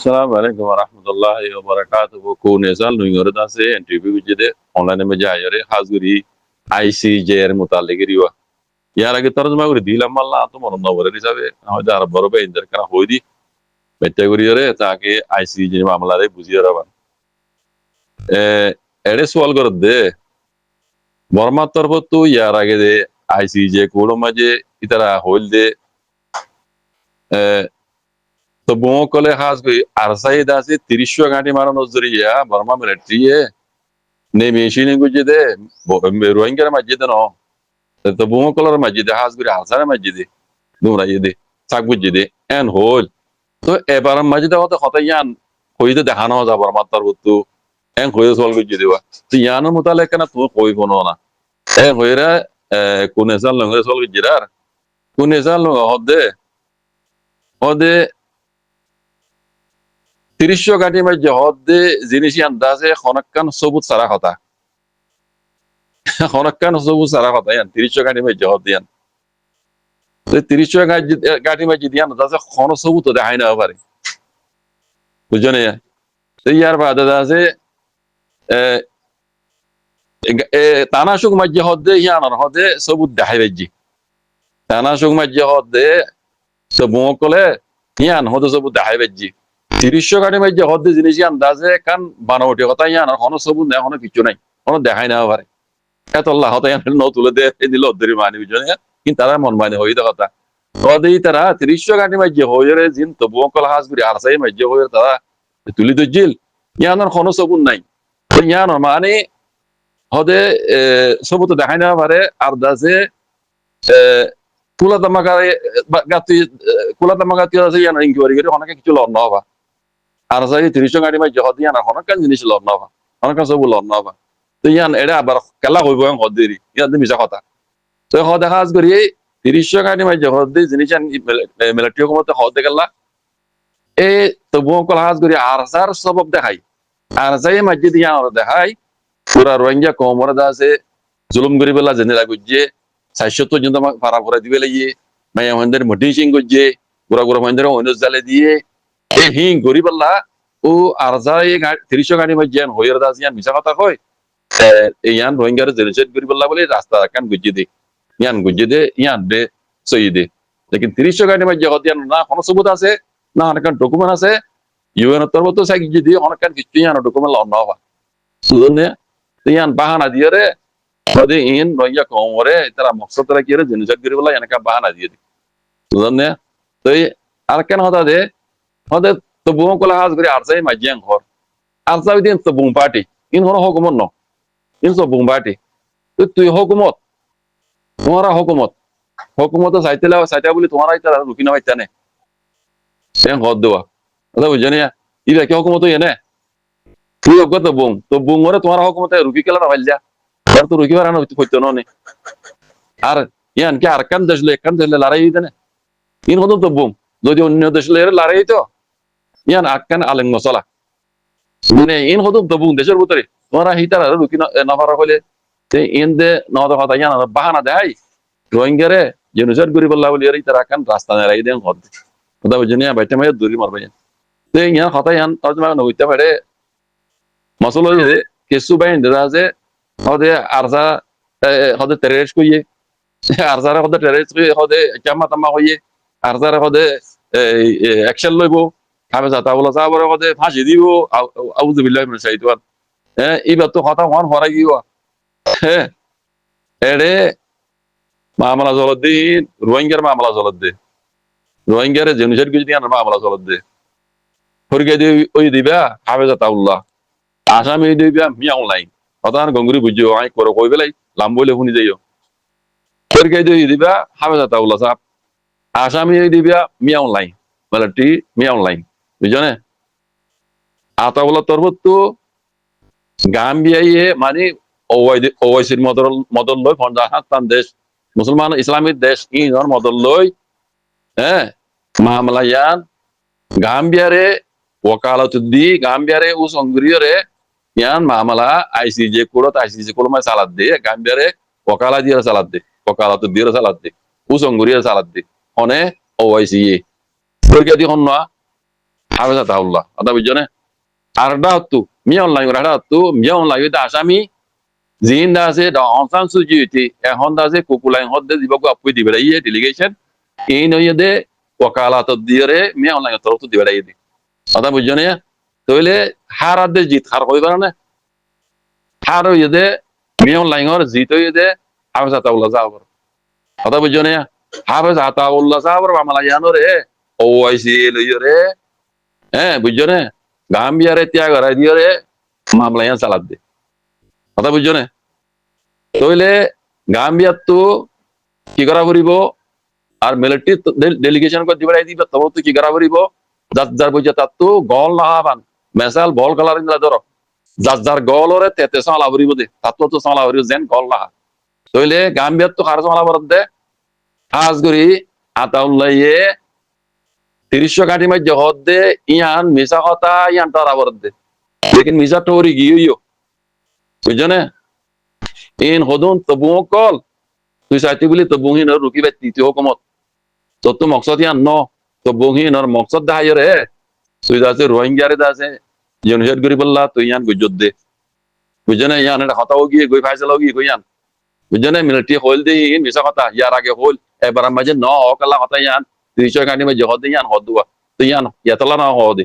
Assalamu alaikum warahmatullahi wabarakatuh. Ko nesal nu ngore da se interview jide online me jayore hazuri ICJ এর মুতালিক রিওয়া ইয়ার আগে তরজমা করে দিলাম আল্লাহ তো মন নবরে হিসাবে আমাদের আর বড় বে ইন্টার করা হইদি বেটা করিয়রে তাকে ICJ মামলারে বুঝিয়ে রাবান এড়ে সওয়াল করে দে বর্মা তরফ তো ইয়ার আগে দে ICJ কোড়ো মাঝে ইতারা হইল দে তো বোঁ কলে হাজ গই আরসাই দাসে 30 গাঁটি মারা নজরিয়া বর্মা মিলিটারিয়ে নে মেশিনে গুজে দে রোহিঙ্গার মসজিদে ন তো বোঁ কলার মসজিদে হাজ গই আরসার মসজিদে দুরা ইদে সাক গুজে দে এন হল তো এবার মসজিদে হতে হতায়ান কইতে দেখানো যা বর্মা তরবতু এন কইতে সল গুজে দেওয়া তো ইয়ানো মুতালেক না তো কই কোনো না এন হইরা কুনেসাল লঙ্গে সল গুজরার কুনেসাল হদে হদে 30 গাঁটি মাঝে হদে জিনিস আন্দাজে খনকান সবুত সারা কথা খনকান সবুত সারা কথা ইয়ান 30 গাঁটি মাঝে হদ দিয়ান তো 30 গাঁটি মাঝে দিয়ান আন্দাজে খন সবুত দেখাই না পারে বুঝনে তো ইয়ার বাদে আছে তানাশুক মাঝে হদে ইয়ানোর হদে সবুত দেখাই বেজি তানাশুক মাঝে হদে সবুঁ কলে ইয়ান হদে সবুত দেখাই বেজি 30 গাঁটি মাঝে হদে জিনিস আন্দাজে কান বানাওটি কথা ইয়ান কোনো সবুত নেই কোনো কিছু নাই কোনো দেখাই না পারে এত আল্লাহ হতে ন তুলে দে দিল অদ্দরি মানি বুঝনে কিন্তু তারা মন মানে হইতে কথা ওদেই তারা 30 গাঁটি মাঝে হইরে জিন তবুও কল হাজ করি আর সাই মাঝে হইরে তারা তুলি তো জিল ইয়ানোর কোনো সবুত নাই ইয়ানোর মানে হদে সবুত দেখাই না পারে আর দাসে কুলা তামাকারে গাতি কুলা তামাকাতি আছে ইয়ানোর ইনকোয়ারি করে অনেকে কিছু লড় না হবা আর সাই 30 গাঁটি মাঝে হদ ইয়ানোর অনেক জিনিস লড় না হবা অনেক সবু লড় না হবা তো ইয়ান এটা আবার কেলা হইব হদেরি ইয়ান মিশা কথা তো হদ হাজ করি 30 গাঁটি মাঝে হদে জিনিস মিলিটারি হুকুমতে হদে গেলা এ তবুও কল হাজ করি আর সার সবব দেখাই আর সাই মাঝে দিয়া দেখাই পুরা রোহিঙ্গা কমরে দাসে জুলুম করি বেলা জেনেরা গুজে 400 পর্যন্ত ভাড়া করে দিবে লাগিয়ে মাইয়া মন্দির মটি সিং গুজে গুড়া গুড়া মন্দির অনুজ জালে দিয়ে এই হিং করি বেলা ও আর সাই 30 গাঁটি মাঝে হইর দাস ইয়ান মিশা কথা কয় ইয়ান রোহিঙ্গার জেনোসাইড করি বেলা বলে রাস্তা কান গুজে দে ইয়ান গুজে দে ইয়ান দে সই দে লেকিন 30 গাঁটি মাঝে হদ ইয়ান না কোনো সবুত আছে না অনেক ডকুমেন্ট আছে ইউএন তরফ তো সাইক যদি অনেক কিছু ইয়ান ডকুমেন্ট লন না হবা সুদনে ইয়ান বাহানা দিয়ে রে ওদে ইন রোহিঙ্গা কমরে তারা মকসদ তারা কি রে জেনোসাইড করি বেলা এনেকা বাহানা দিয়ে দি সুদনে তো আর কেন হতা দে হদে তো বুম কলা হাজ করি আর সাই মাঝে ঘর আর সাই দিন তো বুম পার্টি ইন হলো হুকুমত ন ইন সব বুম পার্টি তো তুই হুকুমত তোমারা হুকুমত চাইতে বলি তোমার তারা রুকি না পাইতা নে সে হদ দেওয়া কথা বুঝছো না ইবা কি হুকুমত এনে তুই অজ্ঞ তো বুম ওরে তোমার হুকুমতে রুকি কেলা না পাইল আর তো রুকি পারা হইতো নে আর ইয়ান কি আর কান দেশলে লড়াই হইতে না ইন হতো তো বুম যদি অন্য দেশলে লড়াই হইতো ইয়ান আকান আলেন মশলা মানে ইন হতো তো বুম দেশের ভিতরে তোমারা হিতার রুকি না পারা হইলে ইন দে নদ কথা ইয়ান বাহানা দেয় রোহিঙ্গারে জেনোসাইড করি বললা বলি এর তারা কান রাস্তা নেই দেন হদ কথা বুঝছো না বাইতে মাই দূরি মারবে তো ইয়ান কথা ইয়ান তর্জমা নইতে পারে মাসল হইছে কেসু বাইন দাদা আছে হদে আরসা হদে টেররিস্ট কইয়ে আরসারে হদে টেররিস্ট কইয়ে হদে জামা তামা কইয়ে আরসারে হদে অ্যাকশন লইব খাবে যাতা বলা সাবরে হদে ফাঁসি দিব আউযু বিল্লাহি মিনাশ শাইতান এইবার তো কথা হন হরাই গিয়া এড়ে মামলা জলত দিন রোহিঙ্গার মামলা জলত দে রোহিঙ্গারে জেনোসাইড করে দিয়ে মামলা জলত দে ফরকে দিয়ে ওই দিবা হাফেজাতাউল্লাহ আসামি দিবা মিয়াও লাইন অতান গঙ্গুরি বুঝিও আই করে কই বেলাই লাম বলে শুনি যাইও ফরকে দিয়ে দিবা হাফেজাতাউল্লাহ সাহেব আসামি দিবা মিয়াও লাইন মিলিটারি মিয়াও লাইন বুঝছো না আতাউল্লাহ তরফ তো গাম্বিয়ায়ে মানে ওয়াইসির মদল লই ফন্ডাহাতান দেশ মুসলমান ইসলামিক দেশ ইনর মদল লই মামলায়ান গাম্বিয়ারে ওকালত দি গাম্বিয়ারে ও সংগ্রিয়রে ইয়ান মামলা ICJ কোলো মাই সালাদ দে গাম্বিয়ারে ওকালা দিয়ে সালাদ দে ওকালত দিয়ে সালাদ দে ও সংগ্রিয়রে সালাদ দে অনে ওয়াইসি ফরকে দি হন্না হাফেজ আতাউল্লাহ কথা বুঝছো না আর এটা হতো মিয়া অনলাইন এটা হতো মিয়া অনলাইন এটা আসামি জিন দা আছে অনসান সুজিটি এখন দা আছে কুকুলাইন হদ্দে দিবক আপু দিবে ইয়ে ডেলিগেশন এই নয় দে ওকালাত দিরে মিয়া অনলাইন তরফ দিবে এই দি কথা বুঝছো না তাহলে হার আদে জিত হার কইবার না হার হইয়ে দে মিয়া অনলাইনের জিত হইয়ে দে হাফেজ আতাউল্লাহ সাহাবর কথা বুঝছো না হাফেজ আতাউল্লাহ সাহাবর মামলা জানো রে ও আইসি লইয় রে হ্যাঁ বুঝছো না গাম্বিয়ারে ত্যাগ করাই দিও রে মামলা ইয়ান চালাত দে কথা বুঝছো না তাহলে গাম্বিয়ার তো কি করা ফুরিব আর মিলিটারি ডেলিগেশন করে দিবাই দিবে তবে তো কি করা ফুরিব যার যার বুঝছে তার তো গল না হবান মেসাল বল কালার ইন্দা ধরো যার যার গল ওরে তেতে সালা ফুরিব দে তার তো সালা ফুরিব যেন গল না তাহলে গাম্বিয়ার তো খার সালা বরদ দে খাস করি আতাউল্লাহ 30 কাঠি মাঝে হদ দে ইয়ান মিশা কথা ইয়ান তারা বরদ দে লেকিন মিশা টোরি গিয়ে বুঝছো না ইন হদুন তবুও কল তুই চাইতি বলি তবুহীন রুকি বাই তৃতীয় হকমত তোর তো মকসদ ইয়ান ন তবুহীন আর মকসদ দেখাই রে তুই আছে রোহিঙ্গারে আছে জনহিত করি বললা তুই ইয়ান গুজত দে বুঝছো না ইয়ান এটা হতাও গিয়ে গই ফাইসালাও গিয়ে গই ইয়ান বুঝছো না মিলিটারি হল দে ইন মিশা কথা ইয়ার আগে হল এবার মাঝে ন অকালা কথা ইয়ান 30 কাঠি মাঝে হদ দে ইয়ান হদ দুয়া তো ইয়ান ইয়াতলা না হদে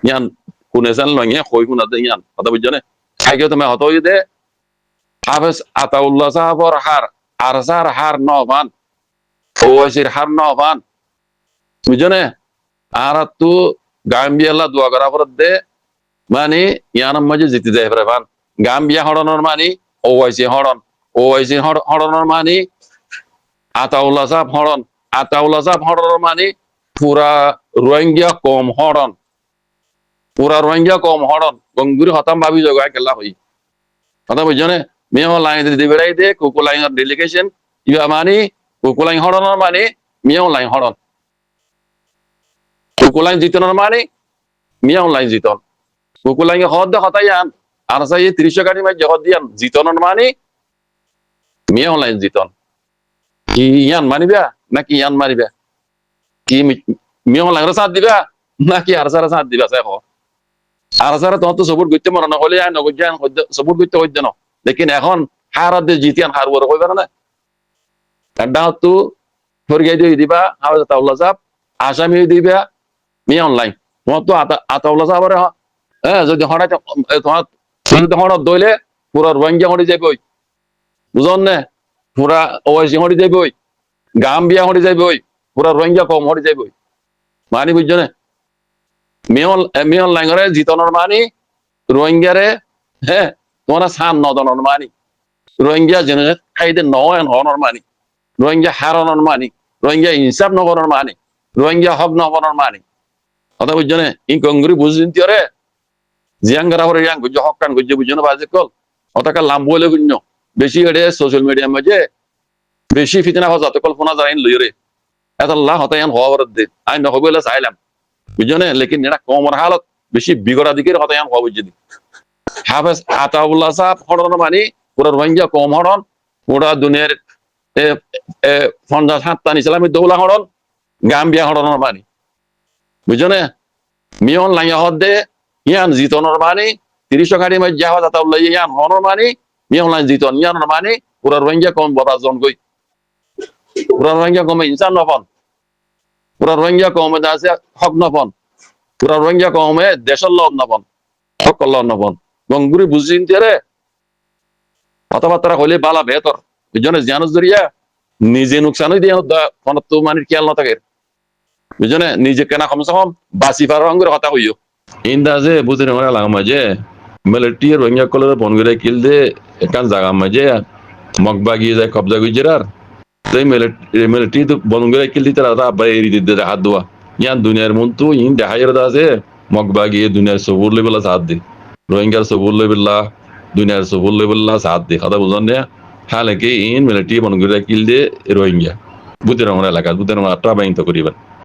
ইয়ান কুনেসান লঙ্গে কই কুনা দে ইয়ান কথা বুঝছো না আগে তুমি হতাও দে হাফেজ আতাউল্লাহ সাহাবর হার আরসার হার নবান ওয়াসির হার নবান বুঝছো না আর তো গাম্বিয়াল্লাহ দোয়া করা পরত দে মানে ইয়ানার মাঝে জিতে যায় প্রায় গাম্বিয়া হড়নর মানে ওয়াইসি হড়ন ওয়াইসি হড়নর মানে আতাউল্লাহ সাহাব হড়ন আতাউল্লাহ সাহাব হড়নর মানে পুরা রোহিঙ্গা কম হড়ন পুরা রোহিঙ্গা কম হড়ন গঙ্গুরি হতাম ভাবি জগায় কেলা হই কথা বুঝছো না মিয়া লাইন দিবেড়াই দে কুকুলাইনের ডেলিগেশন ইবা মানে কুকুলাইন হড়নর মানে মিয়া লাইন হড়ন কুকুলাইন জিতনের মানে মিয়া লাইন জিতন কুকুলাইন হদ দে হতাইয়ান আর সাই 30 কাঠি মাঝে হদ দিয়ান জিতনের মানে মিয়া লাইন জিতন কি ইয়ান মানিবা নাকি ইয়ান মারিবা কি মিয়া লাইনের সাথ দিবা নাকি আর সারা সাথ দিবা সাই আর সারা তো সবুর গইতে মরনা হলে আই নগজান সবুর গইতে হইতে না লেকিন এখন হারাতে জিতিয়ান হার বড় কইবার না কাডা তো ফরগাই দিয়ে দিবা হাওয়া তাওলা সাহেব আসামি দিবা মিয়া অনলাইন তোমার তো আতাউল্লাহ সাহেবের হ্যাঁ যদি হঠাৎ তোমার যদি হঠাৎ দইলে পুরা রোহিঙ্গা হড়ি যাইবই বুঝন না পুরা ওয়াইসি হড়ি যাইবই গাম্বিয়া হড়ি যাইবই পুরা রোহিঙ্গা কম হড়ি যাইবই মানি বুঝছো না মিয়া অনলাইন জিতনের মানি রোহিঙ্গারে হ্যাঁ তোমরা সান নদনের মানি রোহিঙ্গা জেনে খাইতে নয়ন হনর মানি রোহিঙ্গা হারনের মানি রোহিঙ্গা ইনসাফ নগরের মানি রোহিঙ্গা হক নগরের মানি কথা বুঝছো না ই কঙ্গুরি বুঝিন তিয়রে জিয়াঙ্গারা হরে ইয়াং গুজ হকান গুজ বুঝছো না বাজে কল অতকা লাম বলে গুন্য বেশি এডে সোশ্যাল মিডিয়া মাঝে বেশি ফিতনা হওয়া যত কল ফোনা যায় লইরে এত আল্লাহ হতায়ান হওয়ার দে আইন হবেলা চাইলাম বুঝছো না লেকিন এটা কমর হালত বেশি বিগড়া দিকের হতায়ান হওয়া বুঝছি হাফেজ আতাউল্লাহ সাহেব হড়ন মানে পুরা রোহিঙ্গা কম হড়ন পুরা দুনিয়ার 50-60 ইসলামী দৌলা হড়ন গাম্বিয়া হড়নর মানে বুঝছো না মিয়ন লাইয়া হদ দে ইয়ান জিতনর মানে 30 কাঠি মাঝে হাফেজ আতাউল্লাহ ইয়ান হড়নর মানে মিয়ন লাইন জিতন ইয়ানর মানে পুরা রোহিঙ্গা কম বরাজন গই পুরা রোহিঙ্গা কমে ইনসান নপন পুরা রোহিঙ্গা কমে আছে হক নপন পুরা রোহিঙ্গা কমে দেশের লব নপন হক লব নপন গঙ্গুরি বুঝিন রে কথাবার্তা হইলে বালা বেহতর বুঝছো জানুস জরিয়া নিজে নুকসান দিয়ে তো মানে খেয়াল না থাকে বুঝছো না নিজে কেনা কমসে কম বাসি পার রঙের কথা হইও ইন্দাজে বুঝে নেওয়া লাগা মাঝে মিলিটারি রোহিঙ্গা কলের বনগরে কিল দে একান জায়গা মাঝে মগবা গিয়ে যায় কবজা গুজরার তাই মিলিটারি তো বনগরে কিল দিতে রাতা আব্বাই এরি দিতে হাত দোয়া ইয়ান দুনিয়ার মন তো ইন দেখাইয়ের আছে মগবা গিয়ে দুনিয়ার সবুর লেবেলা সাথ দে রোহিঙ্গার সবুর লেবেলা দুনিয়ার সবুর লেবেলা সাথ দে কথা বুঝন না হালে কি ইন মিলিটারি বনগরে কিল দে রোহিঙ্গা বুঝে রঙের এলাকা বুঝে রঙের আট্রা বাইন তো করিবেন